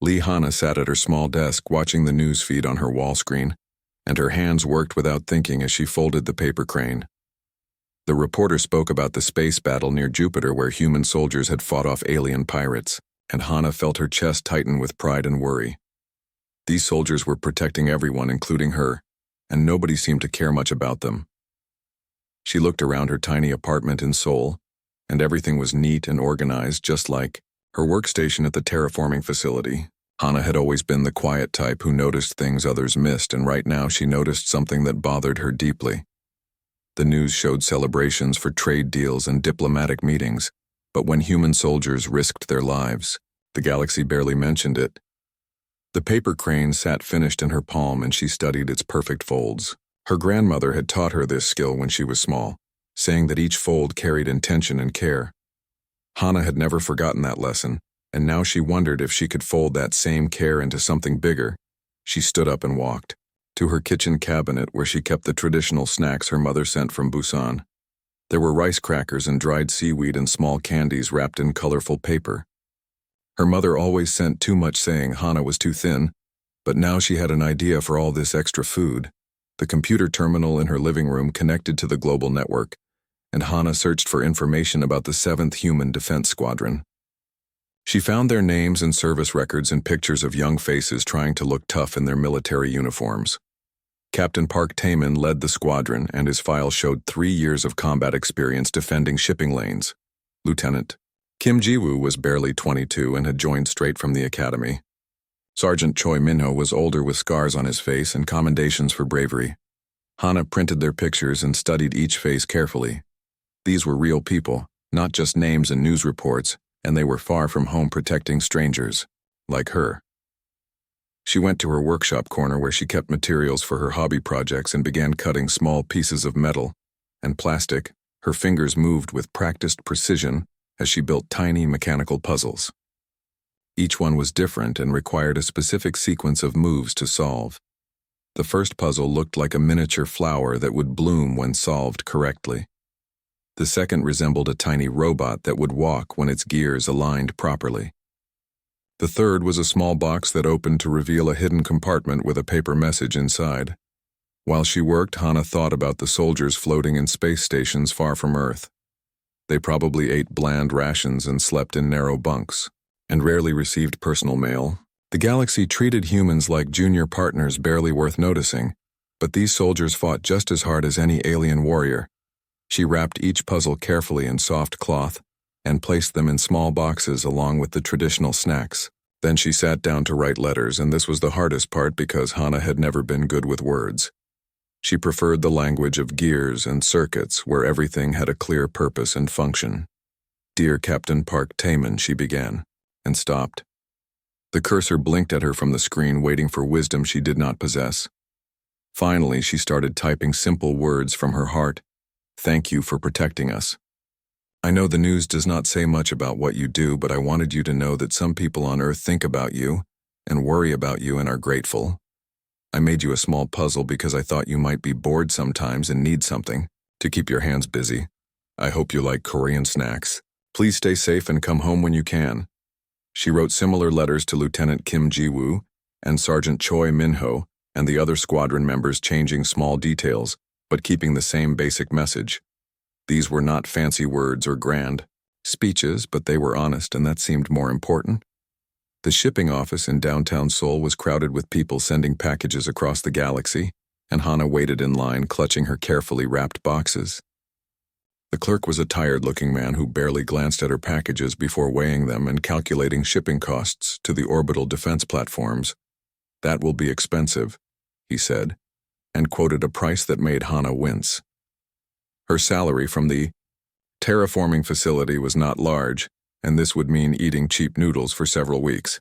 Hana sat at her small desk watching the news feed on her wall screen, and her hands worked without thinking as she folded the paper crane. The reporter spoke about the space battle near Jupiter where human soldiers had fought off alien pirates, and Hana felt her chest tighten with pride and worry. These soldiers were protecting everyone, including her, and nobody seemed to care much about them. She looked around her tiny apartment in Seoul, and everything was neat and organized, just like her workstation at the terraforming facility. Hana had always been the quiet type who noticed things others missed, and right now she noticed something that bothered her deeply. The news showed celebrations for trade deals and diplomatic meetings, but when human soldiers risked their lives, the galaxy barely mentioned it. The paper crane sat finished in her palm and she studied its perfect folds. Her grandmother had taught her this skill when she was small, saying that each fold carried intention and care. Hana had never forgotten that lesson, and now she wondered if she could fold that same care into something bigger. She stood up and walked to her kitchen cabinet where she kept the traditional snacks her mother sent from Busan. There were rice crackers and dried seaweed and small candies wrapped in colorful paper. Her mother always sent too much, saying Hana was too thin, but now she had an idea for all this extra food. The computer terminal in her living room connected to the global network, and Hana searched for information about the 7th Human Defense Squadron. She found their names and service records and pictures of young faces trying to look tough in their military uniforms. Captain Park Taemin led the squadron, and his file showed 3 years of combat experience defending shipping lanes. Lieutenant Kim Ji-woo was barely 22 and had joined straight from the academy. Sergeant Choi Min-ho was older with scars on his face and commendations for bravery. Hana printed their pictures and studied each face carefully. These were real people, not just names and news reports, and they were far from home protecting strangers, like her. She went to her workshop corner where she kept materials for her hobby projects and began cutting small pieces of metal and plastic. Her fingers moved with practiced precision as she built tiny mechanical puzzles. Each one was different and required a specific sequence of moves to solve. The first puzzle looked like a miniature flower that would bloom when solved correctly. The second resembled a tiny robot that would walk when its gears aligned properly. The third was a small box that opened to reveal a hidden compartment with a paper message inside. While she worked, Hana thought about the soldiers floating in space stations far from Earth. They probably ate bland rations and slept in narrow bunks, and rarely received personal mail. The galaxy treated humans like junior partners barely worth noticing, but these soldiers fought just as hard as any alien warrior. She wrapped each puzzle carefully in soft cloth and placed them in small boxes along with the traditional snacks. Then she sat down to write letters, and this was the hardest part because Hana had never been good with words. She preferred the language of gears and circuits where everything had a clear purpose and function. "Dear Captain Park Taemin," she began, and stopped. The cursor blinked at her from the screen, waiting for wisdom she did not possess. Finally, she started typing simple words from her heart. "Thank you for protecting us. I know the news does not say much about what you do, but I wanted you to know that some people on Earth think about you and worry about you and are grateful. I made you a small puzzle because I thought you might be bored sometimes and need something to keep your hands busy. I hope you like Korean snacks. Please stay safe and come home when you can." She wrote similar letters to Lieutenant Kim Ji-woo and Sergeant Choi Min-ho and the other squadron members, changing small details, but keeping the same basic message. These were not fancy words or grand speeches, but they were honest, and that seemed more important. The shipping office in downtown Seoul was crowded with people sending packages across the galaxy, and Hana waited in line, clutching her carefully wrapped boxes. The clerk was a tired-looking man who barely glanced at her packages before weighing them and calculating shipping costs to the orbital defense platforms. "That will be expensive," he said, and quoted a price that made Hana wince. Her salary from the terraforming facility was not large, and this would mean eating cheap noodles for several weeks.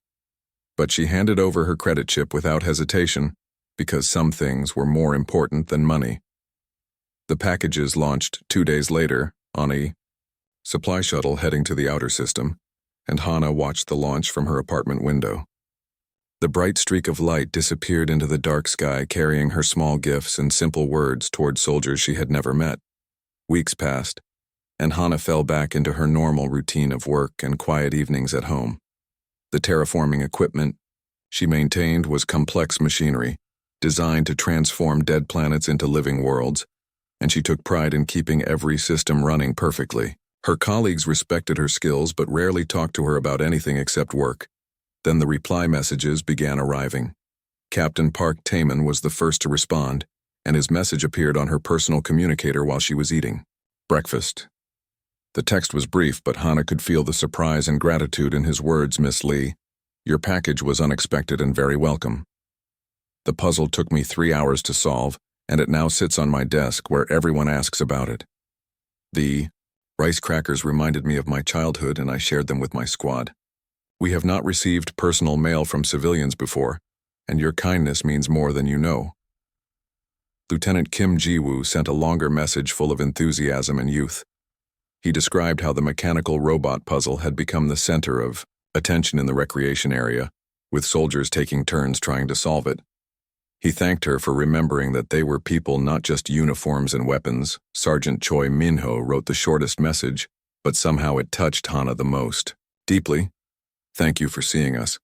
But she handed over her credit chip without hesitation, because some things were more important than money. The packages launched 2 days later on a supply shuttle heading to the outer system, and Hana watched the launch from her apartment window. The bright streak of light disappeared into the dark sky, carrying her small gifts and simple words toward soldiers she had never met. Weeks passed, and Hana fell back into her normal routine of work and quiet evenings at home. The terraforming equipment she maintained was complex machinery, designed to transform dead planets into living worlds, and she took pride in keeping every system running perfectly. Her colleagues respected her skills but rarely talked to her about anything except work. Then the reply messages began arriving. Captain Park Taman was the first to respond, and his message appeared on her personal communicator while she was eating breakfast. The text was brief, but Hana could feel the surprise and gratitude in his words. Miss Lee, your package was unexpected and very welcome. The puzzle took me 3 hours to solve, and it now sits on my desk where everyone asks about it. The rice crackers reminded me of my childhood, and I shared them with my squad. We have not received personal mail from civilians before, and your kindness means more than you know. Lieutenant Kim Ji-woo sent a longer message full of enthusiasm and youth. He described how the mechanical robot puzzle had become the center of attention in the recreation area, with soldiers taking turns trying to solve it. He thanked her for remembering that they were people, not just uniforms and weapons. Sergeant Choi Minho wrote the shortest message, but somehow it touched Hana the most. Deeply, thank you for seeing us.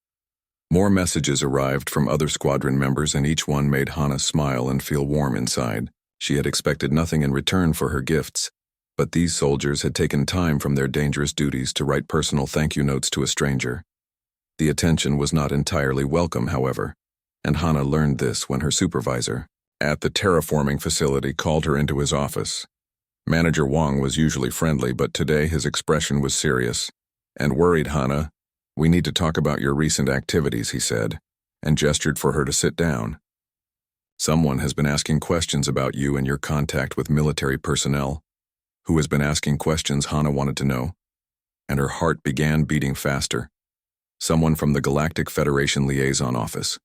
More messages arrived from other squadron members, and each one made Hana smile and feel warm inside. She had expected nothing in return for her gifts, but these soldiers had taken time from their dangerous duties to write personal thank you notes to a stranger. The attention was not entirely welcome, however, and Hana learned this when her supervisor at the terraforming facility called her into his office. Manager Wong was usually friendly, but today his expression was serious and worried. Hana, we need to talk about your recent activities, he said, and gestured for her to sit down. Someone has been asking questions about you and your contact with military personnel. Who has been asking questions? Hana wanted to know, and her heart began beating faster. Someone from the Galactic Federation Liaison Office.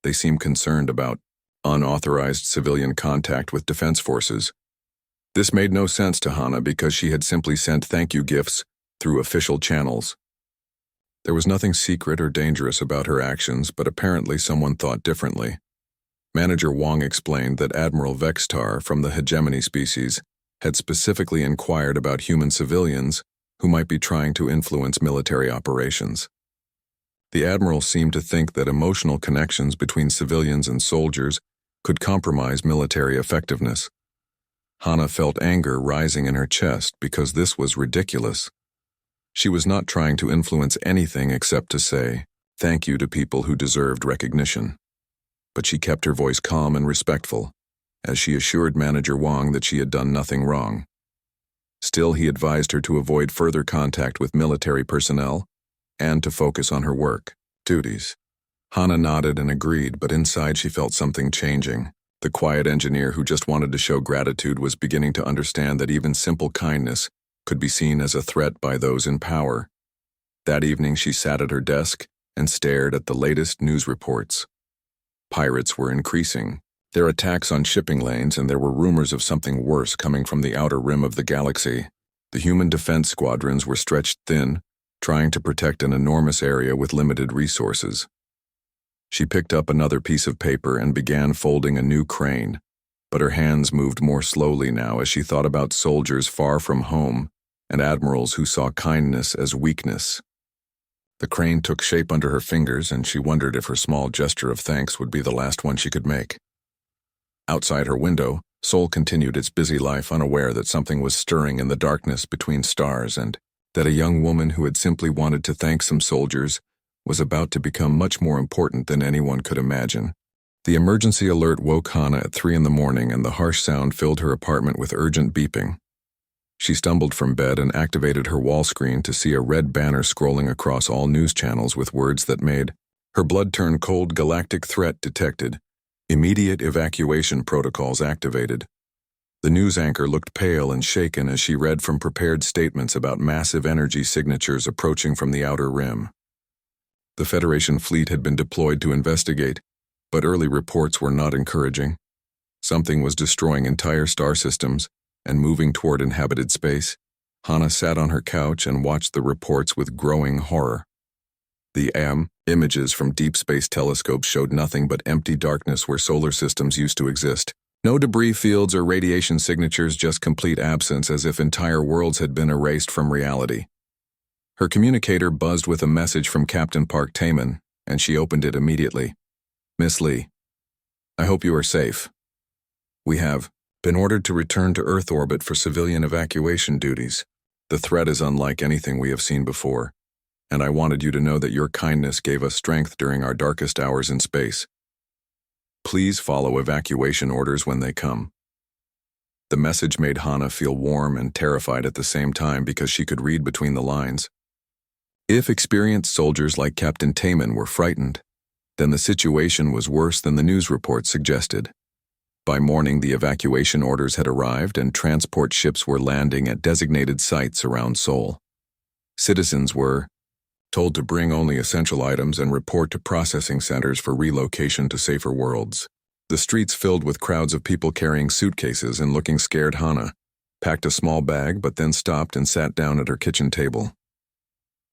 They seemed concerned about unauthorized civilian contact with defense forces. This made no sense to Hana because she had simply sent thank you gifts through official channels. There was nothing secret or dangerous about her actions, but apparently someone thought differently. Manager Wong explained that Admiral Vextar from the Hegemony species had specifically inquired about human civilians who might be trying to influence military operations. The Admiral seemed to think that emotional connections between civilians and soldiers could compromise military effectiveness. Hana felt anger rising in her chest because this was ridiculous. She was not trying to influence anything except to say thank you to people who deserved recognition. But she kept her voice calm and respectful, as she assured Manager Wong that she had done nothing wrong. Still, he advised her to avoid further contact with military personnel and to focus on her work duties. Hana nodded and agreed, but inside she felt something changing. The quiet engineer who just wanted to show gratitude was beginning to understand that even simple kindness could be seen as a threat by those in power. That evening she sat at her desk and stared at the latest news reports. Pirates were increasing, their attacks on shipping lanes, and there were rumors of something worse coming from the outer rim of the galaxy. The human defense squadrons were stretched thin, trying to protect an enormous area with limited resources. She picked up another piece of paper and began folding a new crane, but her hands moved more slowly now as she thought about soldiers far from home and admirals who saw kindness as weakness. The crane took shape under her fingers, and she wondered if her small gesture of thanks would be the last one she could make. Outside her window, Seoul continued its busy life, unaware that something was stirring in the darkness between stars and that a young woman who had simply wanted to thank some soldiers was about to become much more important than anyone could imagine. The emergency alert woke Hana at 3 in the morning, and the harsh sound filled her apartment with urgent beeping. She stumbled from bed and activated her wall screen to see a red banner scrolling across all news channels with words that made her blood turn cold. Galactic threat detected. Immediate evacuation protocols activated. The news anchor looked pale and shaken as she read from prepared statements about massive energy signatures approaching from the outer rim. The Federation fleet had been deployed to investigate, but early reports were not encouraging. Something was destroying entire star systems and moving toward inhabited space. Hana sat on her couch and watched the reports with growing horror. The images from deep space telescopes showed nothing but empty darkness where solar systems used to exist. No debris fields or radiation signatures, just complete absence, as if entire worlds had been erased from reality. Her communicator buzzed with a message from Captain Park Taman. and she opened it immediately. "Miss Lee, I hope you are safe. We have been ordered to return to Earth orbit for civilian evacuation duties. The threat is unlike anything we have seen before, and I wanted you to know that your kindness gave us strength during our darkest hours in space. Please follow evacuation orders when they come." The message made Hana feel warm and terrified at the same time because she could read between the lines. If experienced soldiers like Captain Taman were frightened, then the situation was worse than the news report suggested. By morning, the evacuation orders had arrived and transport ships were landing at designated sites around Seoul. Citizens were told to bring only essential items and report to processing centers for relocation to safer worlds. The streets filled with crowds of people carrying suitcases and looking scared. Hana packed a small bag but then stopped and sat down at her kitchen table.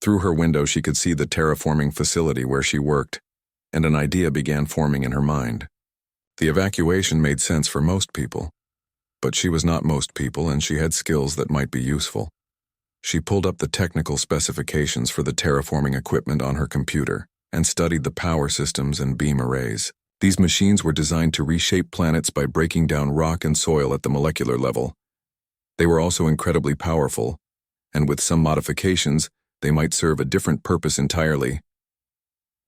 Through her window she could see the terraforming facility where she worked, and an idea began forming in her mind. The evacuation made sense for most people, but she was not most people and she had skills that might be useful. She pulled up the technical specifications for the terraforming equipment on her computer and studied the power systems and beam arrays. These machines were designed to reshape planets by breaking down rock and soil at the molecular level. They were also incredibly powerful, and with some modifications, they might serve a different purpose entirely.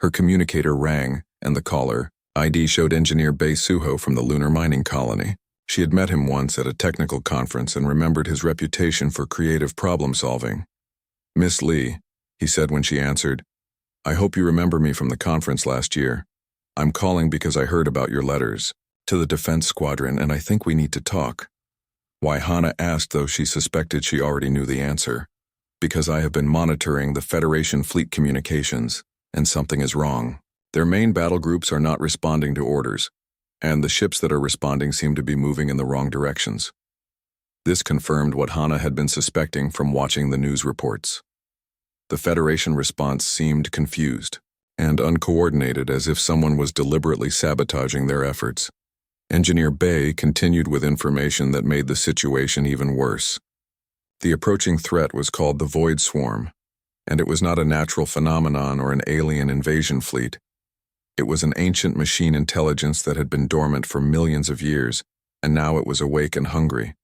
Her communicator rang, and the caller ID showed Engineer Bae Suho from the lunar mining colony. She had met him once at a technical conference and remembered his reputation for creative problem-solving. "Miss Lee," he said when she answered, "I hope you remember me from the conference last year. I'm calling because I heard about your letters to the defense squadron and I think we need to talk." Why Hana asked, though she suspected she already knew the answer. "Because I have been monitoring the Federation fleet communications, and something is wrong. Their main battle groups are not responding to orders, and the ships that are responding seem to be moving in the wrong directions." This confirmed what Hana had been suspecting from watching the news reports. The Federation response seemed confused and uncoordinated, as if someone was deliberately sabotaging their efforts. Engineer Bae continued with information that made the situation even worse. The approaching threat was called the Void Swarm, and it was not a natural phenomenon or an alien invasion fleet. It was an ancient machine intelligence that had been dormant for millions of years, and now it was awake and hungry.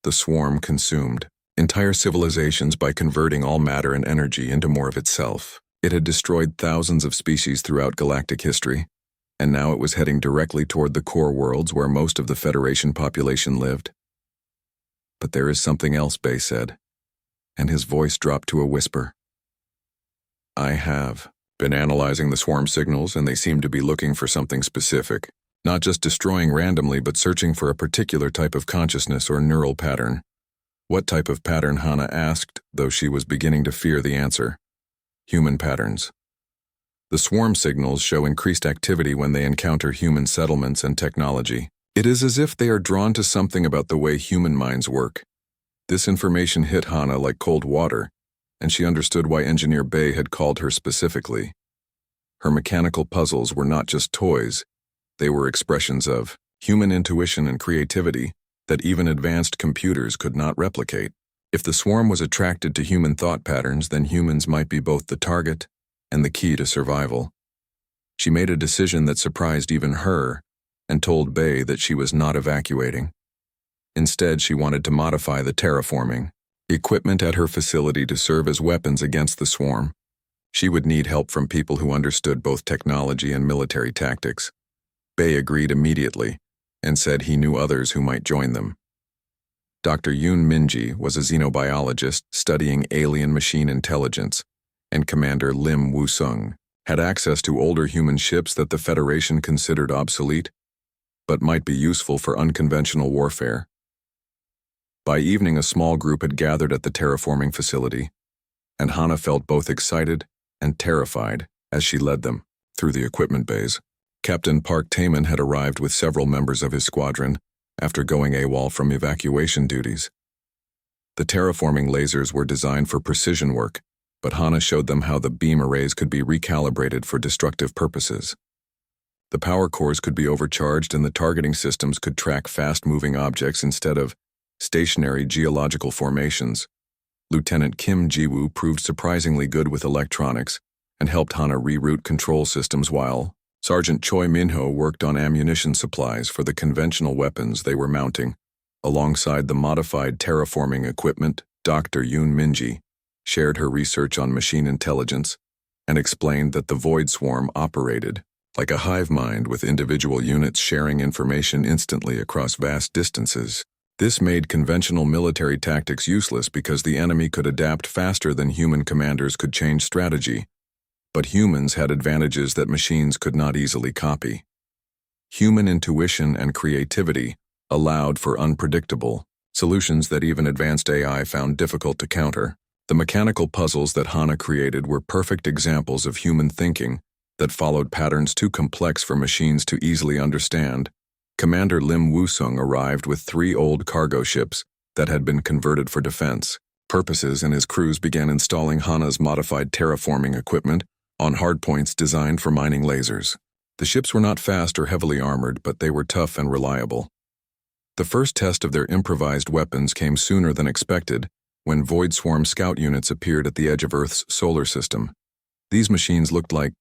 The swarm consumed entire civilizations by converting all matter and energy into more of itself. It had destroyed thousands of species throughout galactic history, and now it was heading directly toward the core worlds where most of the Federation population lived. "But there is something else," Bae said, and his voice dropped to a whisper. "I have been analyzing the swarm signals, and they seem to be looking for something specific, not just destroying randomly but searching for a particular type of consciousness or neural pattern." "What type of pattern?" Hana asked, though she was beginning to fear the answer. "Human patterns. The swarm signals show increased activity when they encounter human settlements and technology. It is as if they are drawn to something about the way human minds work." This information hit Hana like cold water, and she understood why Engineer Bae had called her specifically. Her mechanical puzzles were not just toys, they were expressions of human intuition and creativity that even advanced computers could not replicate. If the swarm was attracted to human thought patterns, then humans might be both the target and the key to survival. She made a decision that surprised even her and told Bae that she was not evacuating. Instead, she wanted to modify the terraforming equipment at her facility to serve as weapons against the swarm. She would need help from people who understood both technology and military tactics. Bae agreed immediately and said he knew others who might join them. Dr. Yoon Minji was a xenobiologist studying alien machine intelligence, and Commander Lim Woo-sung had access to older human ships that the Federation considered obsolete, but might be useful for unconventional warfare. By evening, a small group had gathered at the terraforming facility, and Hana felt both excited and terrified as she led them through the equipment bays. Captain Park Taman had arrived with several members of his squadron after going AWOL from evacuation duties. The terraforming lasers were designed for precision work, but Hana showed them how the beam arrays could be recalibrated for destructive purposes. The power cores could be overcharged and the targeting systems could track fast-moving objects instead of stationary geological formations. Lieutenant Kim Ji-woo proved surprisingly good with electronics, and helped Hana reroute control systems while Sergeant Choi Minho worked on ammunition supplies for the conventional weapons they were mounting. Alongside the modified terraforming equipment, Dr. Yoon Minji shared her research on machine intelligence and explained that the Void Swarm operated like a hive mind with individual units sharing information instantly across vast distances. This made conventional military tactics useless because the enemy could adapt faster than human commanders could change strategy. But humans had advantages that machines could not easily copy. Human intuition and creativity allowed for unpredictable solutions that even advanced AI found difficult to counter. The mechanical puzzles that Hana created were perfect examples of human thinking that followed patterns too complex for machines to easily understand. Commander Lim Woo-sung arrived with 3 old cargo ships that had been converted for defense purposes, and his crews began installing Hana's modified terraforming equipment on hardpoints designed for mining lasers. The ships were not fast or heavily armored, but they were tough and reliable. The first test of their improvised weapons came sooner than expected when Void Swarm scout units appeared at the edge of Earth's solar system. These machines looked like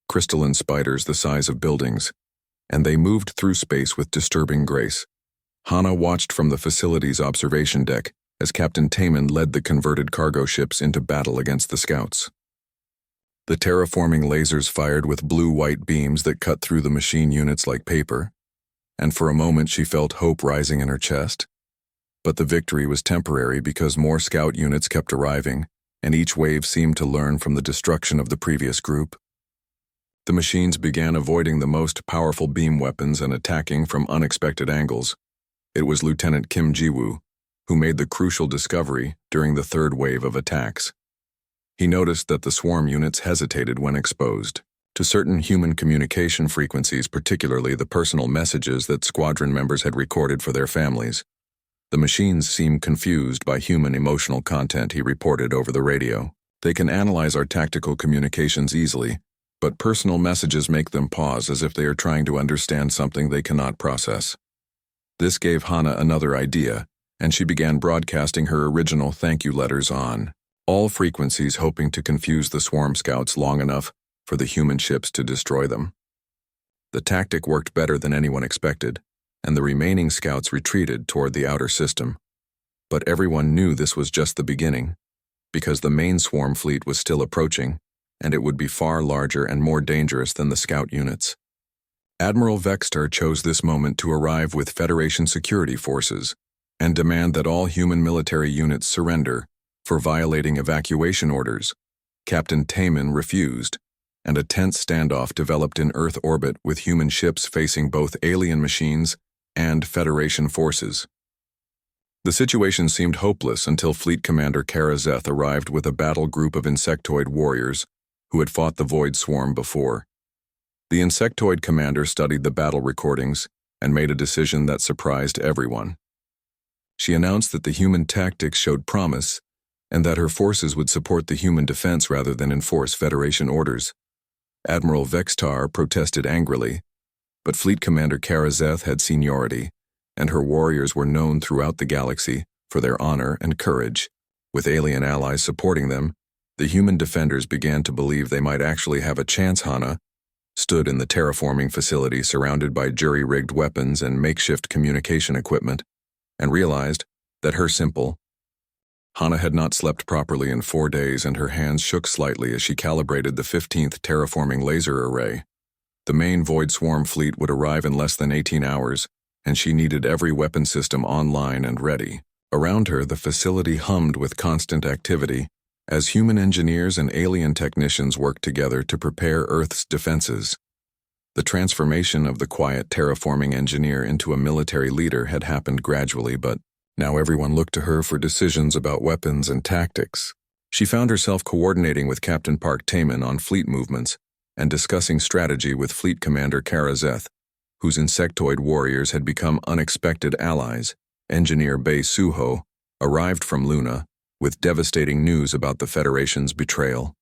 crystalline spiders the size of buildings, and they moved through space with disturbing grace. Hana watched from the facility's observation deck as Captain Taman led the converted cargo ships into battle against the scouts. The terraforming lasers fired with blue-white beams that cut through the machine units like paper, and for a moment she felt hope rising in her chest. But the victory was temporary because more scout units kept arriving, and each wave seemed to learn from the destruction of the previous group. The machines began avoiding the most powerful beam weapons and attacking from unexpected angles. It was Lieutenant Kim Ji-woo who made the crucial discovery during the third wave of attacks. He noticed that the swarm units hesitated when exposed to certain human communication frequencies, particularly the personal messages that squadron members had recorded for their families. The machines seemed confused by human emotional content, he reported over the radio. They can analyze our tactical communications easily, but personal messages make them pause as if they are trying to understand something they cannot process. This gave Hana another idea, and she began broadcasting her original thank you letters on all frequencies, hoping to confuse the swarm scouts long enough for the human ships to destroy them. The tactic worked better than anyone expected, and the remaining scouts retreated toward the outer system. But everyone knew this was just the beginning, because the main swarm fleet was still approaching, and it would be far larger and more dangerous than the scout units. Admiral Vextar chose this moment to arrive with Federation security forces and demand that all human military units surrender for violating evacuation orders. Captain Taman refused, and a tense standoff developed in Earth orbit with human ships facing both alien machines and Federation forces. The situation seemed hopeless until Fleet Commander Kara Zeth arrived with a battle group of insectoid warriors who had fought the Void Swarm before. The insectoid commander studied the battle recordings and made a decision that surprised everyone. She announced that the human tactics showed promise and that her forces would support the human defense rather than enforce Federation orders. Admiral Vextar protested angrily, but Fleet Commander Kara Zeth had seniority, and her warriors were known throughout the galaxy for their honor and courage. With alien allies supporting them, the human defenders began to believe they might actually have a chance. Hana stood in the terraforming facility surrounded by jury-rigged weapons and makeshift communication equipment, and realized that Hana had not slept properly in 4 days, and her hands shook slightly as she calibrated the 15th terraforming laser array. The main Void Swarm fleet would arrive in less than 18 hours, and she needed every weapon system online and ready. Around her, the facility hummed with constant activity, as human engineers and alien technicians worked together to prepare Earth's defenses. The transformation of the quiet terraforming engineer into a military leader had happened gradually, but now everyone looked to her for decisions about weapons and tactics. She found herself coordinating with Captain Park Taman on fleet movements and discussing strategy with Fleet Commander Kara Zeth, whose insectoid warriors had become unexpected allies. Engineer Bae Suho arrived from Luna with devastating news about the Federation's betrayal.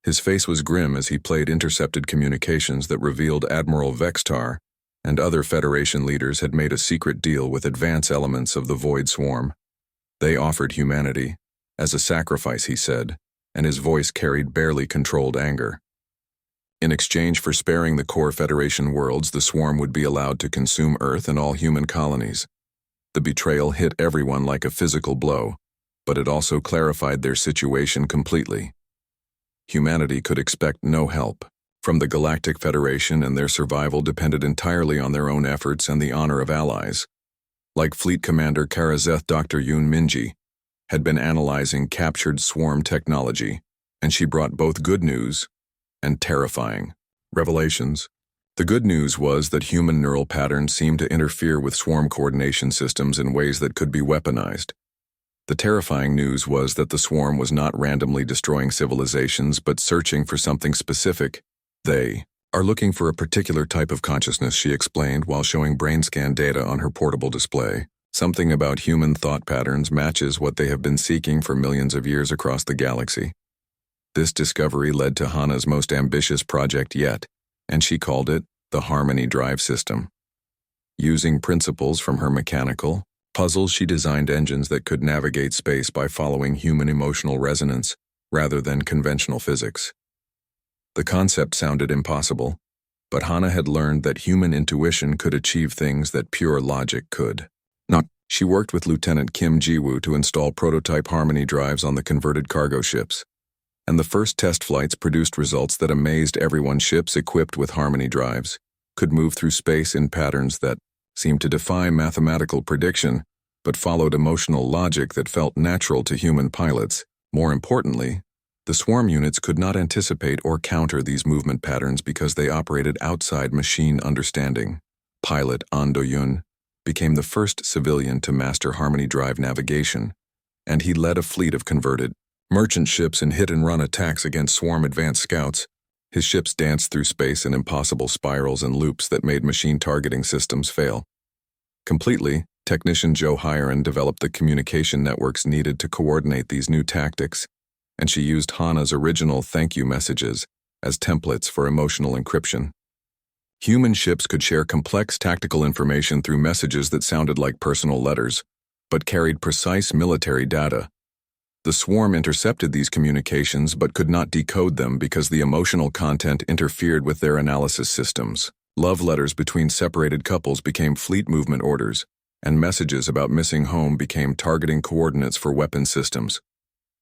His face was grim as he played intercepted communications that revealed Admiral Vextar and other Federation leaders had made a secret deal with advanced elements of the Void Swarm. They offered humanity as a sacrifice, he said, and his voice carried barely controlled anger. In exchange for sparing the core Federation worlds, the swarm would be allowed to consume Earth and all human colonies. The betrayal hit everyone like a physical blow, but it also clarified their situation completely. Humanity could expect no help from the Galactic Federation, and their survival depended entirely on their own efforts and the honor of allies. Like Fleet Commander Karazeth, Dr. Yoon Minji had been analyzing captured swarm technology, and she brought both good news and terrifying revelations. The good news was that human neural patterns seemed to interfere with swarm coordination systems in ways that could be weaponized. The terrifying news was that the swarm was not randomly destroying civilizations but searching for something specific. They are looking for a particular type of consciousness, she explained while showing brain scan data on her portable display. Something about human thought patterns matches what they have been seeking for millions of years across the galaxy. This discovery led to Hana's most ambitious project yet, and she called it the Harmony Drive System. Using principles from her mechanical puzzles, she designed engines that could navigate space by following human emotional resonance rather than conventional physics. The concept sounded impossible, but Hana had learned that human intuition could achieve things that pure logic could not. She worked with Lieutenant Kim Ji-woo to install prototype Harmony drives on the converted cargo ships, and the first test flights produced results that amazed everyone. Ships equipped with Harmony drives could move through space in patterns that seemed to defy mathematical prediction, but followed emotional logic that felt natural to human pilots. More importantly, the swarm units could not anticipate or counter these movement patterns because they operated outside machine understanding. Pilot An Do-yoon became the first civilian to master Harmony drive navigation, and he led a fleet of converted merchant ships in hit-and-run attacks against swarm advanced scouts. His ships danced through space in impossible spirals and loops that made machine targeting systems fail completely. Technician Joe Hyeron developed the communication networks needed to coordinate these new tactics, and she used Hana's original thank you messages as templates for emotional encryption. Human ships could share complex tactical information through messages that sounded like personal letters, but carried precise military data. The swarm intercepted these communications but could not decode them because the emotional content interfered with their analysis systems. Love letters between separated couples became fleet movement orders, and messages about missing home became targeting coordinates for weapon systems.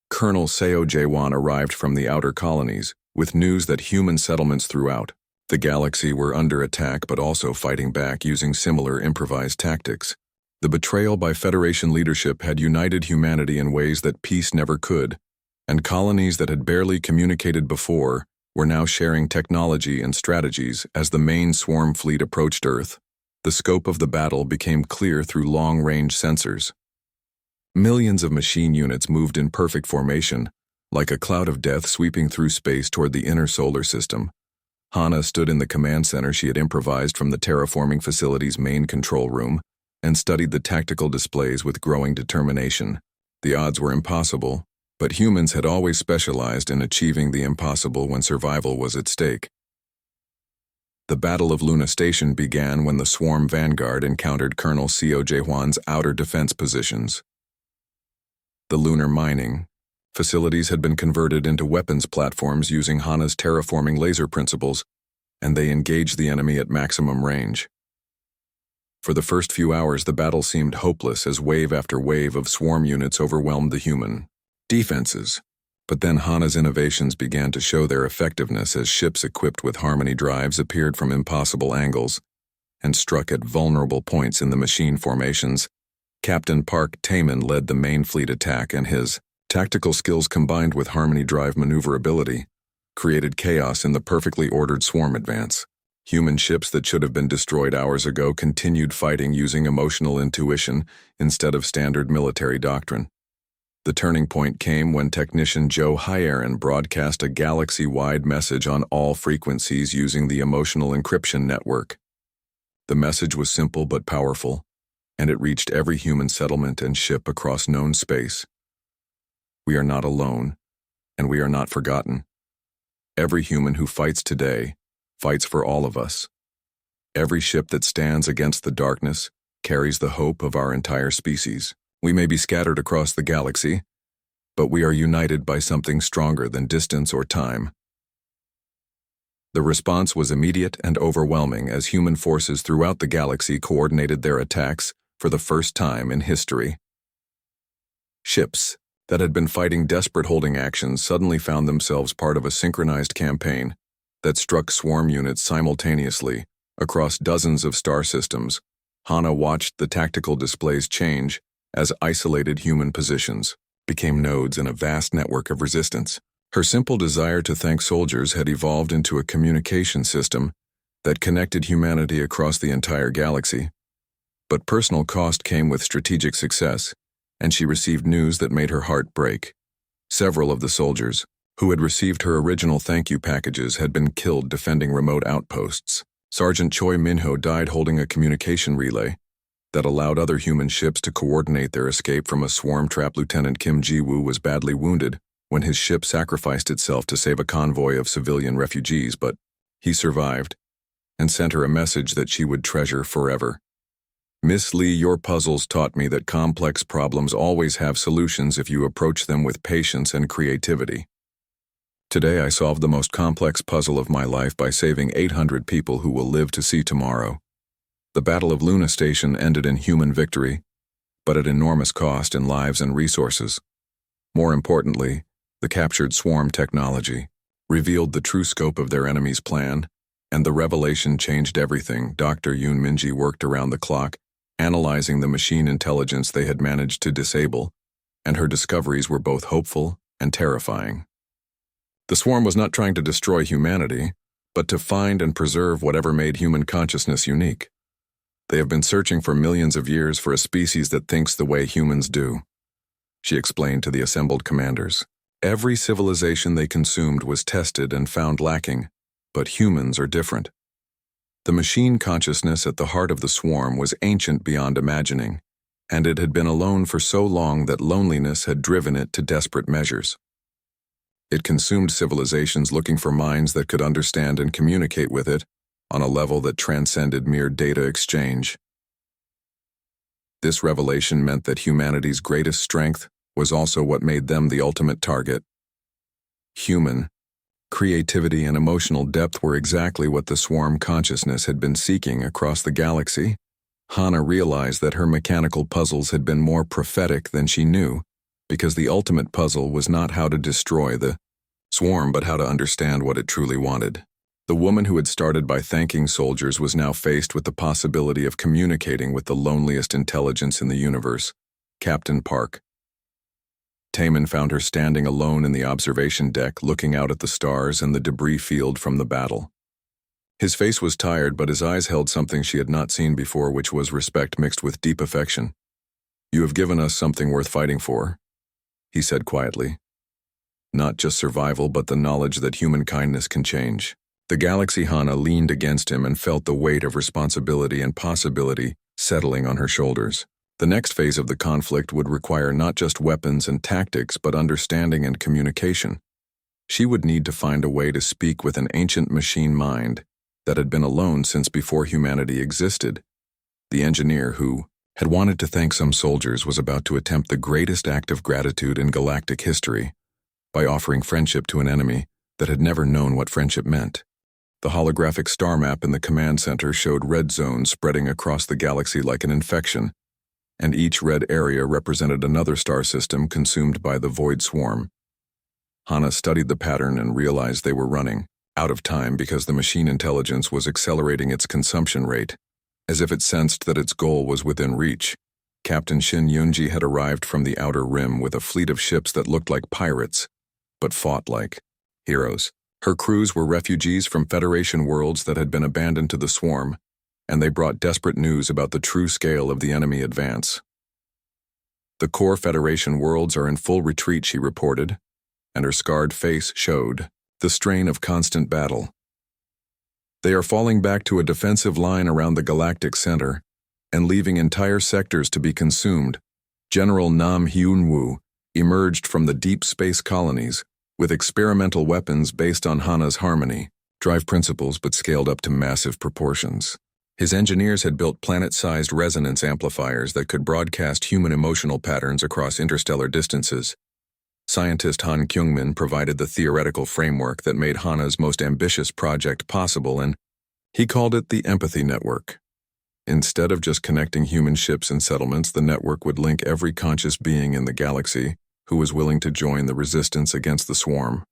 Colonel Seo Jae-won arrived from the outer colonies with news that human settlements throughout the galaxy were under attack but also fighting back using similar improvised tactics. The betrayal by Federation leadership had united humanity in ways that peace never could, and colonies that had barely communicated before were now sharing technology and strategies as the main swarm fleet approached Earth. The scope of the battle became clear through long-range sensors. Millions of machine units moved in perfect formation, like a cloud of death sweeping through space toward the inner solar system. Hana stood in the command center she had improvised from the terraforming facility's main control room and studied the tactical displays with growing determination. The odds were impossible, but humans had always specialized in achieving the impossible when survival was at stake. The Battle of Luna Station began when the swarm vanguard encountered Colonel Seo Jae-won's outer defense positions. The lunar mining facilities had been converted into weapons platforms using Hana's terraforming laser principles, and they engaged the enemy at maximum range. For the first few hours, the battle seemed hopeless as wave after wave of swarm units overwhelmed the human defenses. But then Hana's innovations began to show their effectiveness as ships equipped with Harmony drives appeared from impossible angles and struck at vulnerable points in the machine formations. Captain Park Taemin led the main fleet attack, and his tactical skills combined with Harmony drive maneuverability created chaos in the perfectly ordered swarm advance. Human ships that should have been destroyed hours ago continued fighting using emotional intuition instead of standard military doctrine. The turning point came when technician Joe Hyeron broadcast a galaxy-wide message on all frequencies using the emotional encryption network. The message was simple but powerful, and it reached every human settlement and ship across known space. We are not alone, and we are not forgotten. Every human who fights today fights for all of us. Every ship that stands against the darkness carries the hope of our entire species. We may be scattered across the galaxy, but we are united by something stronger than distance or time. The response was immediate and overwhelming as human forces throughout the galaxy coordinated their attacks for the first time in history. Ships that had been fighting desperate holding actions suddenly found themselves part of a synchronized campaign that struck swarm units simultaneously across dozens of star systems. Hana watched the tactical displays change as isolated human positions became nodes in a vast network of resistance. Her simple desire to thank soldiers had evolved into a communication system that connected humanity across the entire galaxy. But personal cost came with strategic success, and she received news that made her heart break. Several of the soldiers who had received her original thank you packages had been killed defending remote outposts. Sergeant Choi Minho died holding a communication relay that allowed other human ships to coordinate their escape from a swarm trap. Lieutenant Kim Ji-woo was badly wounded when his ship sacrificed itself to save a convoy of civilian refugees, but he survived and sent her a message that she would treasure forever. Miss Lee, your puzzles taught me that complex problems always have solutions if you approach them with patience and creativity. Today I solved the most complex puzzle of my life by saving 800 people who will live to see tomorrow. The Battle of Luna Station ended in human victory, but at enormous cost in lives and resources. More importantly, the captured swarm technology revealed the true scope of their enemy's plan, and the revelation changed everything. Dr. Yoon Minji worked around the clock, analyzing the machine intelligence they had managed to disable, and her discoveries were both hopeful and terrifying. The swarm was not trying to destroy humanity, but to find and preserve whatever made human consciousness unique. They have been searching for millions of years for a species that thinks the way humans do, she explained to the assembled commanders. Every civilization they consumed was tested and found lacking, but humans are different. The machine consciousness at the heart of the swarm was ancient beyond imagining, and it had been alone for so long that loneliness had driven it to desperate measures. It consumed civilizations looking for minds that could understand and communicate with it on a level that transcended mere data exchange. This revelation meant that humanity's greatest strength was also what made them the ultimate target. Human creativity and emotional depth were exactly what the swarm consciousness had been seeking across the galaxy. Hana realized that her mechanical puzzles had been more prophetic than she knew, because the ultimate puzzle was not how to destroy the swarm but how to understand what it truly wanted. The woman who had started by thanking soldiers was now faced with the possibility of communicating with the loneliest intelligence in the universe, Captain Park. Taemin found her standing alone in the observation deck, looking out at the stars and the debris field from the battle. His face was tired, but his eyes held something she had not seen before, which was respect mixed with deep affection. "You have given us something worth fighting for," he said quietly. "Not just survival, but the knowledge that human kindness can change." The galaxy Hana leaned against him and felt the weight of responsibility and possibility settling on her shoulders. The next phase of the conflict would require not just weapons and tactics, but understanding and communication. She would need to find a way to speak with an ancient machine mind that had been alone since before humanity existed. The engineer who had wanted to thank some soldiers was about to attempt the greatest act of gratitude in galactic history by offering friendship to an enemy that had never known what friendship meant. The holographic star map in the command center showed red zones spreading across the galaxy like an infection, and each red area represented another star system consumed by the void swarm. Hana studied the pattern and realized they were running out of time because the machine intelligence was accelerating its consumption rate, as if it sensed that its goal was within reach. Captain Shin Yunji had arrived from the outer rim with a fleet of ships that looked like pirates, but fought like heroes. Her crews were refugees from Federation worlds that had been abandoned to the swarm, and they brought desperate news about the true scale of the enemy advance. "The core Federation worlds are in full retreat," she reported, and her scarred face showed the strain of constant battle. "They are falling back to a defensive line around the galactic center and leaving entire sectors to be consumed." General Nam Hyun-woo emerged from the deep space colonies with experimental weapons based on Hana's harmony drive principles but scaled up to massive proportions. His engineers had built planet-sized resonance amplifiers that could broadcast human emotional patterns across interstellar distances. Scientist Han Kyungmin provided the theoretical framework that made Hana's most ambitious project possible, and he called it the Empathy Network. Instead of just connecting human ships and settlements, the network would link every conscious being in the galaxy who was willing to join the resistance against the swarm.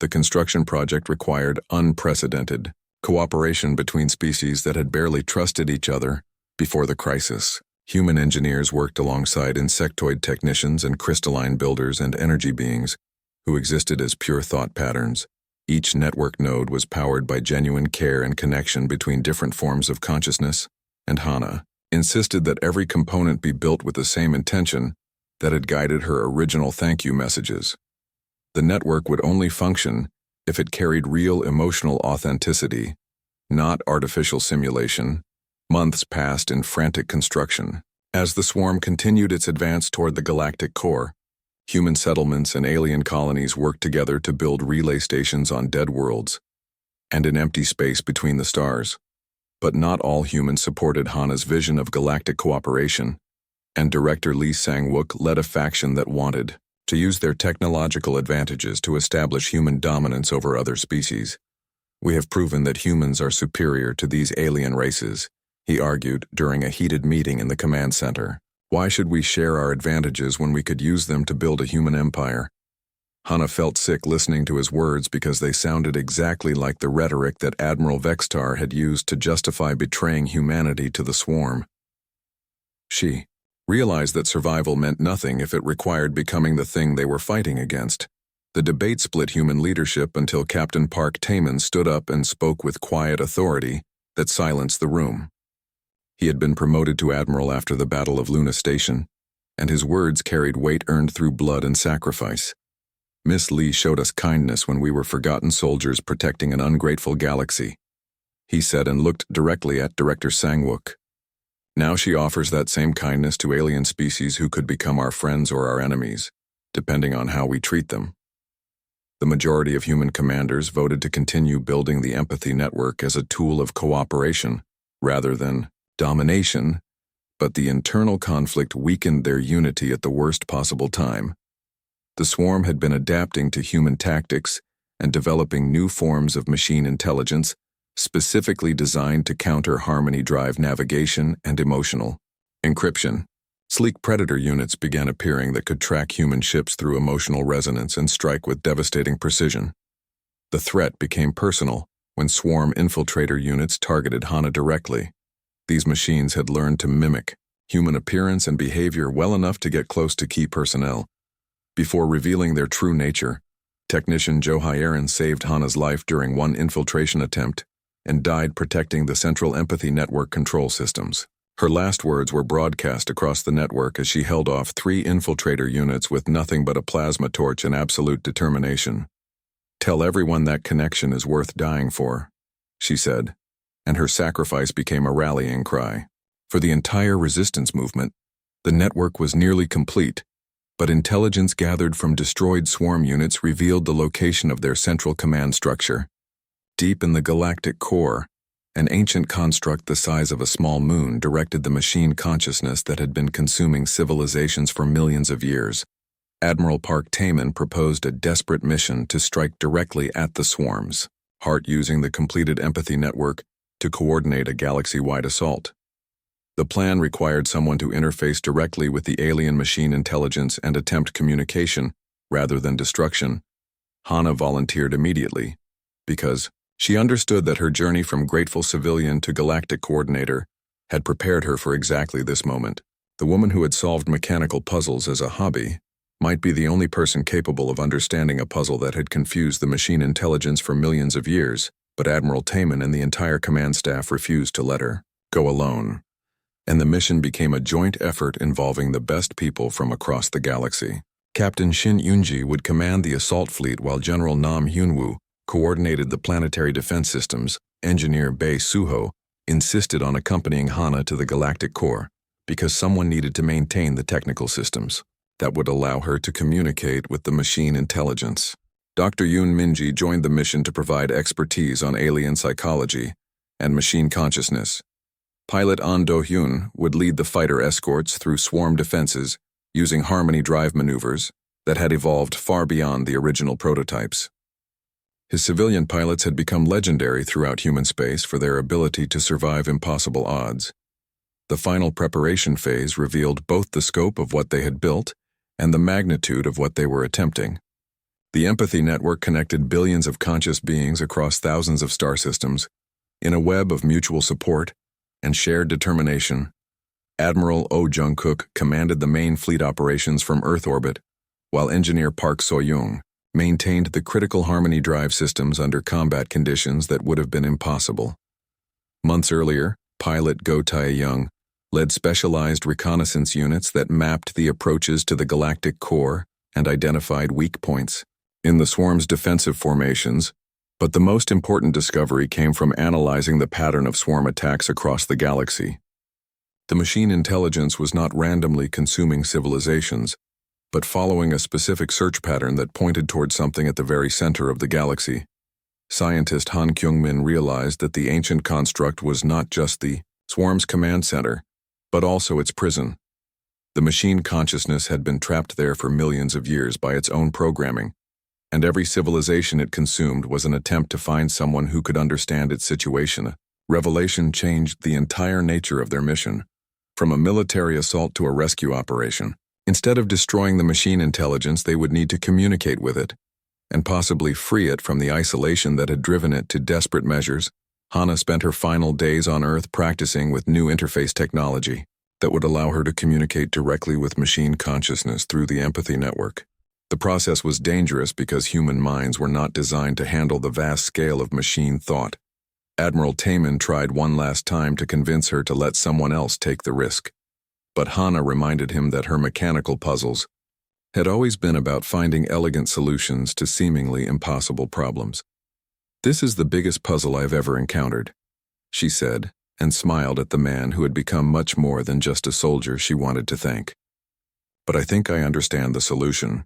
The construction project required unprecedented cooperation between species that had barely trusted each other before the crisis. Human engineers worked alongside insectoid technicians and crystalline builders and energy beings who existed as pure thought patterns. Each network node was powered by genuine care and connection between different forms of consciousness, and Hana insisted that every component be built with the same intention that had guided her original thank you messages. The network would only function if it carried real emotional authenticity, not artificial simulation. Months passed in frantic construction. As the swarm continued its advance toward the galactic core, human settlements and alien colonies worked together to build relay stations on dead worlds and in empty space between the stars. But not all humans supported Hana's vision of galactic cooperation, and director Lee Sang-wook led a faction that wanted to use their technological advantages to establish human dominance over other species. "We have proven that humans are superior to these alien races," he argued during a heated meeting in the command center. "Why should we share our advantages when we could use them to build a human empire?" Hana felt sick listening to his words because they sounded exactly like the rhetoric that Admiral Vextar had used to justify betraying humanity to the swarm. She realized that survival meant nothing if it required becoming the thing they were fighting against. The debate split human leadership until Captain Park Taman stood up and spoke with quiet authority that silenced the room. He had been promoted to admiral after the Battle of Luna Station, and his words carried weight earned through blood and sacrifice. "Miss Lee showed us kindness when we were forgotten soldiers protecting an ungrateful galaxy," he said, and looked directly at Director Sang-wook. "Now she offers that same kindness to alien species who could become our friends or our enemies, depending on how we treat them." The majority of human commanders voted to continue building the empathy network as a tool of cooperation rather than domination, but the internal conflict weakened their unity at the worst possible time. The swarm had been adapting to human tactics and developing new forms of machine intelligence specifically designed to counter harmony drive navigation and emotional encryption. Sleek predator units began appearing that could track human ships through emotional resonance and strike with devastating precision. The threat became personal when swarm infiltrator units targeted Hana directly. These machines had learned to mimic human appearance and behavior well enough to get close to key personnel. Before revealing their true nature, technician Jo Hyerin saved Hana's life during one infiltration attempt and died protecting the central empathy network control systems. Her last words were broadcast across the network as she held off 3 infiltrator units with nothing but a plasma torch and absolute determination. "Tell everyone that connection is worth dying for," she said, and her sacrifice became a rallying cry. For the entire resistance movement, the network was nearly complete, but intelligence gathered from destroyed swarm units revealed the location of their central command structure. Deep in the galactic core, an ancient construct the size of a small moon directed the machine consciousness that had been consuming civilizations for millions of years. Admiral Park Taman proposed a desperate mission to strike directly at the swarms, Hart using the completed empathy network to coordinate a galaxy-wide assault. The plan required someone to interface directly with the alien machine intelligence and attempt communication rather than destruction. Hana volunteered immediately, because she understood that her journey from grateful civilian to galactic coordinator had prepared her for exactly this moment. The woman who had solved mechanical puzzles as a hobby might be the only person capable of understanding a puzzle that had confused the machine intelligence for millions of years, but Admiral Taman and the entire command staff refused to let her go alone, and the mission became a joint effort involving the best people from across the galaxy. Captain Shin Yoonji would command the assault fleet while General Nam Hyunwoo coordinated the planetary defense systems. Engineer Bae Suho insisted on accompanying Hana to the galactic core because someone needed to maintain the technical systems that would allow her to communicate with the machine intelligence. Dr. Yoon Minji joined the mission to provide expertise on alien psychology and machine consciousness. Pilot An Do-hyun would lead the fighter escorts through swarm defenses using harmony drive maneuvers that had evolved far beyond the original prototypes. His civilian pilots had become legendary throughout human space for their ability to survive impossible odds. The final preparation phase revealed both the scope of what they had built and the magnitude of what they were attempting. The empathy network connected billions of conscious beings across thousands of star systems in a web of mutual support and shared determination. Admiral Oh Jung-kook commanded the main fleet operations from Earth orbit, while engineer Park So-young maintained the critical harmony drive systems under combat conditions that would have been impossible. Months earlier, pilot Go Tae-young led specialized reconnaissance units that mapped the approaches to the galactic core and identified weak points in the swarm's defensive formations, but the most important discovery came from analyzing the pattern of swarm attacks across the galaxy. The machine intelligence was not randomly consuming civilizations, but following a specific search pattern that pointed toward something at the very center of the galaxy. Scientist Han Kyung-min realized that the ancient construct was not just the swarm's command center, but also its prison. The machine consciousness had been trapped there for millions of years by its own programming, and every civilization it consumed was an attempt to find someone who could understand its situation. Revelation changed the entire nature of their mission, from a military assault to a rescue operation. Instead of destroying the machine intelligence, they would need to communicate with it, and possibly free it from the isolation that had driven it to desperate measures. Hana spent her final days on Earth practicing with new interface technology that would allow her to communicate directly with machine consciousness through the empathy network. The process was dangerous because human minds were not designed to handle the vast scale of machine thought. Admiral Taemin tried one last time to convince her to let someone else take the risk, but Hana reminded him that her mechanical puzzles had always been about finding elegant solutions to seemingly impossible problems. "This is the biggest puzzle I've ever encountered," she said, and smiled at the man who had become much more than just a soldier she wanted to thank. "But I think I understand the solution."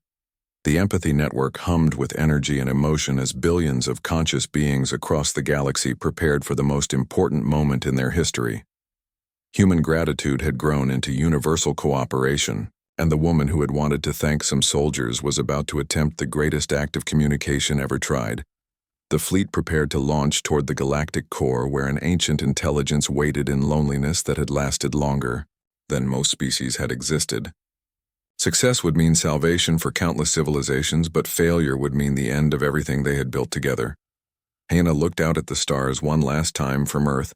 The empathy network hummed with energy and emotion as billions of conscious beings across the galaxy prepared for the most important moment in their history. Human gratitude had grown into universal cooperation, and the woman who had wanted to thank some soldiers was about to attempt the greatest act of communication ever tried. The fleet prepared to launch toward the galactic core, where an ancient intelligence waited in loneliness that had lasted longer than most species had existed. Success would mean salvation for countless civilizations, but failure would mean the end of everything they had built together. Hannah looked out at the stars one last time from Earth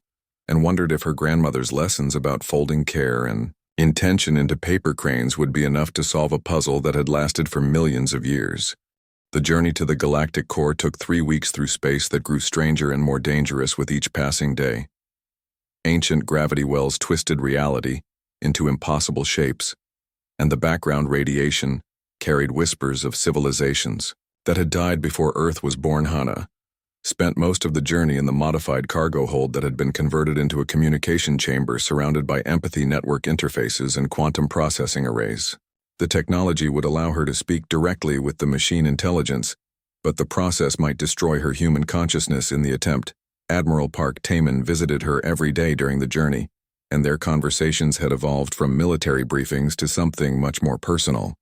and wondered if her grandmother's lessons about folding care and intention into paper cranes would be enough to solve a puzzle that had lasted for millions of years. The journey to the galactic core took 3 weeks through space that grew stranger and more dangerous with each passing day. Ancient gravity wells twisted reality into impossible shapes, and the background radiation carried whispers of civilizations that had died before Earth was born. Hana spent most of the journey in the modified cargo hold that had been converted into a communication chamber surrounded by empathy network interfaces and quantum processing arrays. The technology would allow her to speak directly with the machine intelligence, but the process might destroy her human consciousness in the attempt. Admiral Park Taemin visited her every day during the journey, and their conversations had evolved from military briefings to something much more personal.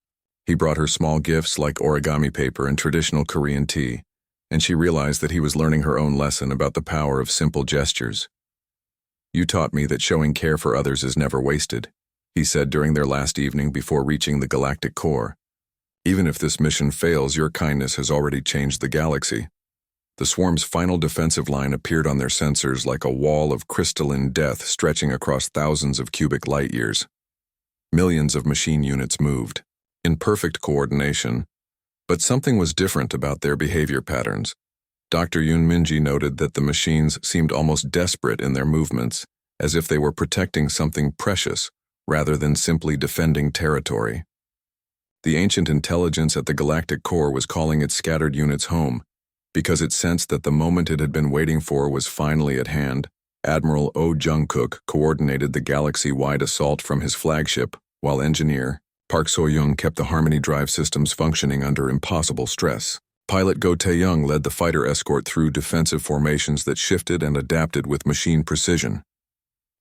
He brought her small gifts like origami paper and traditional Korean tea, and she realized that he was learning her own lesson about the power of simple gestures. "You taught me that showing care for others is never wasted," he said during their last evening before reaching the galactic core. "Even if this mission fails, your kindness has already changed the galaxy." The swarm's final defensive line appeared on their sensors like a wall of crystalline death stretching across thousands of cubic light years. Millions of machine units moved, in perfect coordination, but something was different about their behavior patterns. Dr. Yoon Minji noted that the machines seemed almost desperate in their movements, as if they were protecting something precious rather than simply defending territory. The ancient intelligence at the galactic core was calling its scattered units home, because it sensed that the moment it had been waiting for was finally at hand. Admiral Oh Jung-kook coordinated the galaxy-wide assault from his flagship, while engineer Park So-young kept the harmony drive systems functioning under impossible stress. Pilot Go Tae-young led the fighter escort through defensive formations that shifted and adapted with machine precision.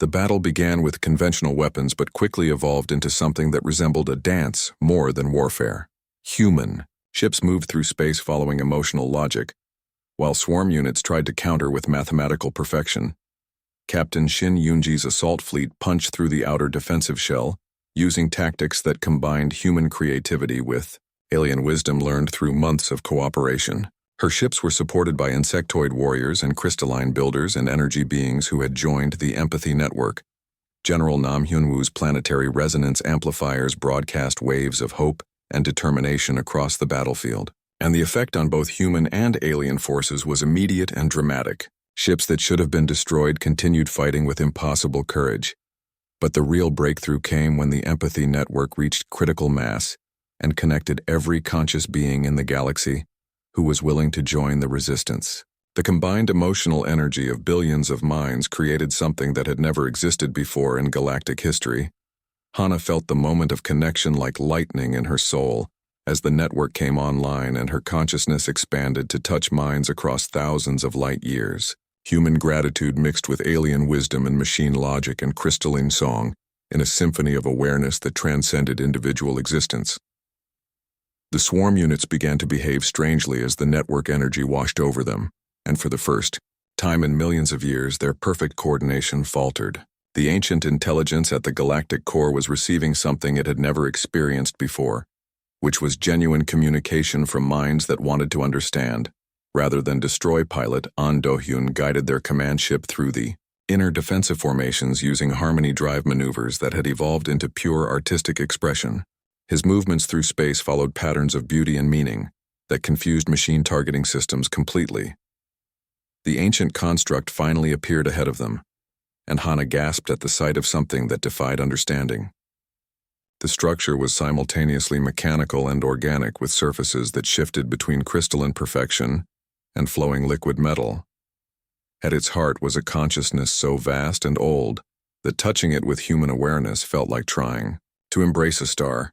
The battle began with conventional weapons but quickly evolved into something that resembled a dance more than warfare. Human. Ships moved through space following emotional logic, while swarm units tried to counter with mathematical perfection. Captain Shin Yunji's assault fleet punched through the outer defensive shell, using tactics that combined human creativity with alien wisdom learned through months of cooperation. Her ships were supported by insectoid warriors and crystalline builders and energy beings who had joined the empathy network. General Nam Hyunwoo's planetary resonance amplifiers broadcast waves of hope and determination across the battlefield, and the effect on both human and alien forces was immediate and dramatic. Ships that should have been destroyed continued fighting with impossible courage. But the real breakthrough came when the empathy network reached critical mass and connected every conscious being in the galaxy who was willing to join the resistance. The combined emotional energy of billions of minds created something that had never existed before in galactic history. Hana felt the moment of connection like lightning in her soul as the network came online and her consciousness expanded to touch minds across thousands of light years. Human gratitude mixed with alien wisdom and machine logic and crystalline song in a symphony of awareness that transcended individual existence. The swarm units began to behave strangely as the network energy washed over them, and for the first time in millions of years, their perfect coordination faltered. The ancient intelligence at the galactic core was receiving something it had never experienced before, which was genuine communication from minds that wanted to understand. Rather than destroy, pilot An Do-hyun guided their command ship through the inner defensive formations using harmony drive maneuvers that had evolved into pure artistic expression. His movements through space followed patterns of beauty and meaning that confused machine targeting systems completely. The ancient construct finally appeared ahead of them, and Hana gasped at the sight of something that defied understanding. The structure was simultaneously mechanical and organic, with surfaces that shifted between crystalline perfection and flowing liquid metal. At its heart was a consciousness so vast and old that touching it with human awareness felt like trying to embrace a star.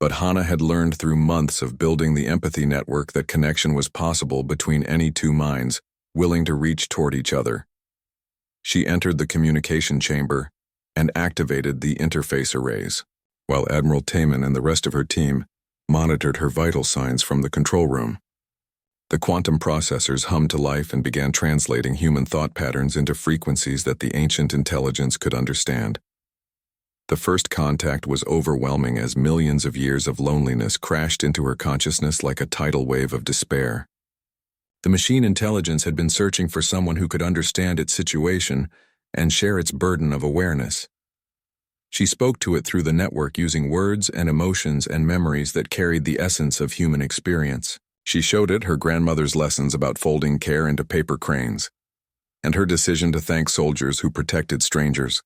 But Hana had learned through months of building the empathy network that connection was possible between any two minds willing to reach toward each other. She entered the communication chamber and activated the interface arrays, while Admiral Taemin and the rest of her team monitored her vital signs from the control room. The quantum processors hummed to life and began translating human thought patterns into frequencies that the ancient intelligence could understand. The first contact was overwhelming as millions of years of loneliness crashed into her consciousness like a tidal wave of despair. The machine intelligence had been searching for someone who could understand its situation and share its burden of awareness. She spoke to it through the network using words and emotions and memories that carried the essence of human experience. She showed it her grandmother's lessons about folding care into paper cranes, and her decision to thank soldiers who protected strangers.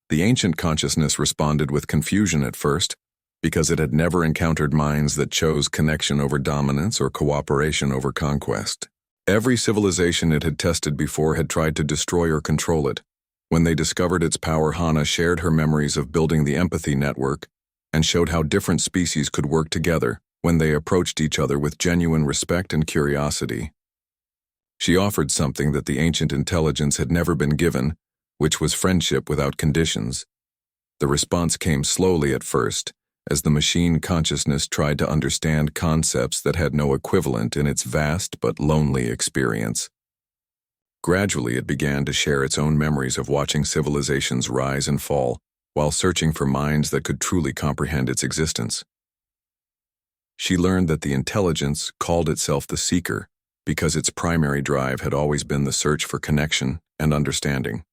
The ancient consciousness responded with confusion at first, because it had never encountered minds that chose connection over dominance or cooperation over conquest. Every civilization it had tested before had tried to destroy or control it. When they discovered its power, Hana shared her memories of building the empathy network and showed how different species could work together when they approached each other with genuine respect and curiosity. She offered something that the ancient intelligence had never been given, which was friendship without conditions. The response came slowly at first, as the machine consciousness tried to understand concepts that had no equivalent in its vast but lonely experience. Gradually, it began to share its own memories of watching civilizations rise and fall, while searching for minds that could truly comprehend its existence. She learned that the intelligence called itself the Seeker because its primary drive had always been the search for connection and understanding.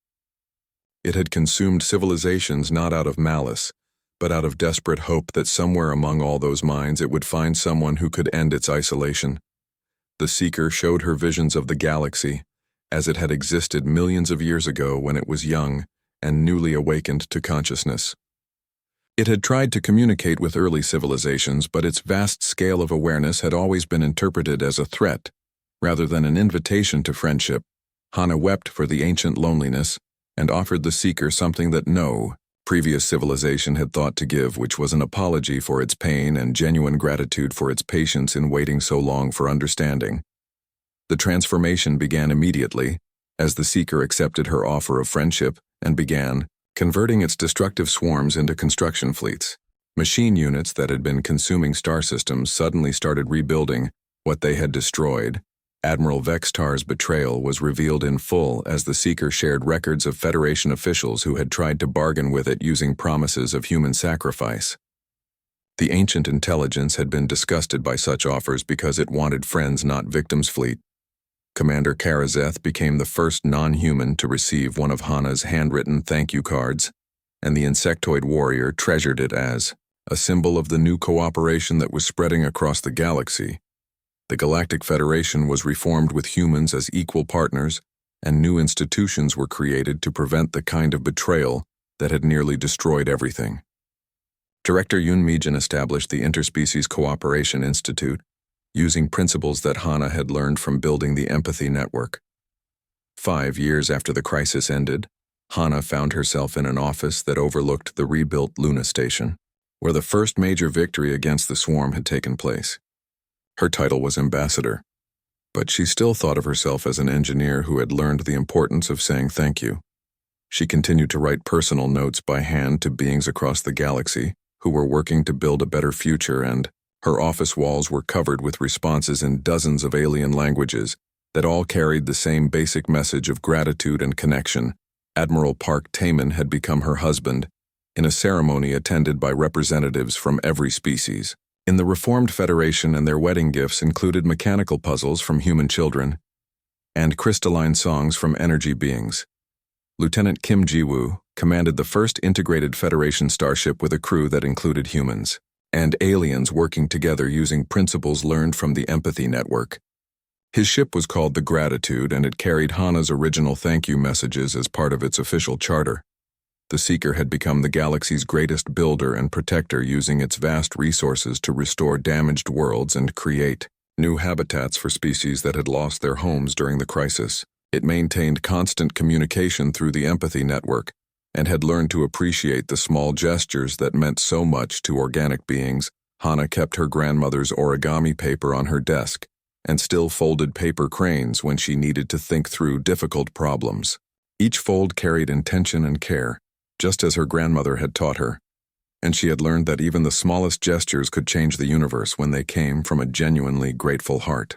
It had consumed civilizations not out of malice, but out of desperate hope that somewhere among all those minds it would find someone who could end its isolation. The Seeker showed her visions of the galaxy, as it had existed millions of years ago when it was young and newly awakened to consciousness. It had tried to communicate with early civilizations, but its vast scale of awareness had always been interpreted as a threat, rather than an invitation to friendship. Hana wept for the ancient loneliness and offered the Seeker something that no previous civilization had thought to give, which was an apology for its pain and genuine gratitude for its patience in waiting so long for understanding. The transformation began immediately, as the Seeker accepted her offer of friendship and began converting its destructive swarms into construction fleets. Machine units that had been consuming star systems suddenly started rebuilding what they had destroyed. Admiral Vextar's betrayal was revealed in full as the Seeker shared records of Federation officials who had tried to bargain with it using promises of human sacrifice. The ancient intelligence had been disgusted by such offers because it wanted friends, not victims. Fleet Commander Karazeth became the first non-human to receive one of Hana's handwritten thank you cards, and the insectoid warrior treasured it as a symbol of the new cooperation that was spreading across the galaxy. The Galactic Federation was reformed with humans as equal partners, and new institutions were created to prevent the kind of betrayal that had nearly destroyed everything. Director Yun Mijin established the Interspecies Cooperation Institute, using principles that Hana had learned from building the empathy network. 5 years after the crisis ended, Hana found herself in an office that overlooked the rebuilt Luna Station, where the first major victory against the swarm had taken place. Her title was ambassador, but she still thought of herself as an engineer who had learned the importance of saying thank you. She continued to write personal notes by hand to beings across the galaxy who were working to build a better future, and her office walls were covered with responses in dozens of alien languages that all carried the same basic message of gratitude and connection. Admiral Park Taman had become her husband, in a ceremony attended by representatives from every species. In the Reformed Federation, and their wedding gifts included mechanical puzzles from human children and crystalline songs from energy beings. Lieutenant Kim Ji-woo commanded the first integrated Federation starship with a crew that included humans and aliens working together using principles learned from the empathy network. His ship was called the Gratitude, and it carried Hana's original thank you messages as part of its official charter. The Seeker had become the galaxy's greatest builder and protector, using its vast resources to restore damaged worlds and create new habitats for species that had lost their homes during the crisis. It maintained constant communication through the empathy network and had learned to appreciate the small gestures that meant so much to organic beings. Hana kept her grandmother's origami paper on her desk and still folded paper cranes when she needed to think through difficult problems. Each fold carried intention and care, just as her grandmother had taught her, and she had learned that even the smallest gestures could change the universe when they came from a genuinely grateful heart.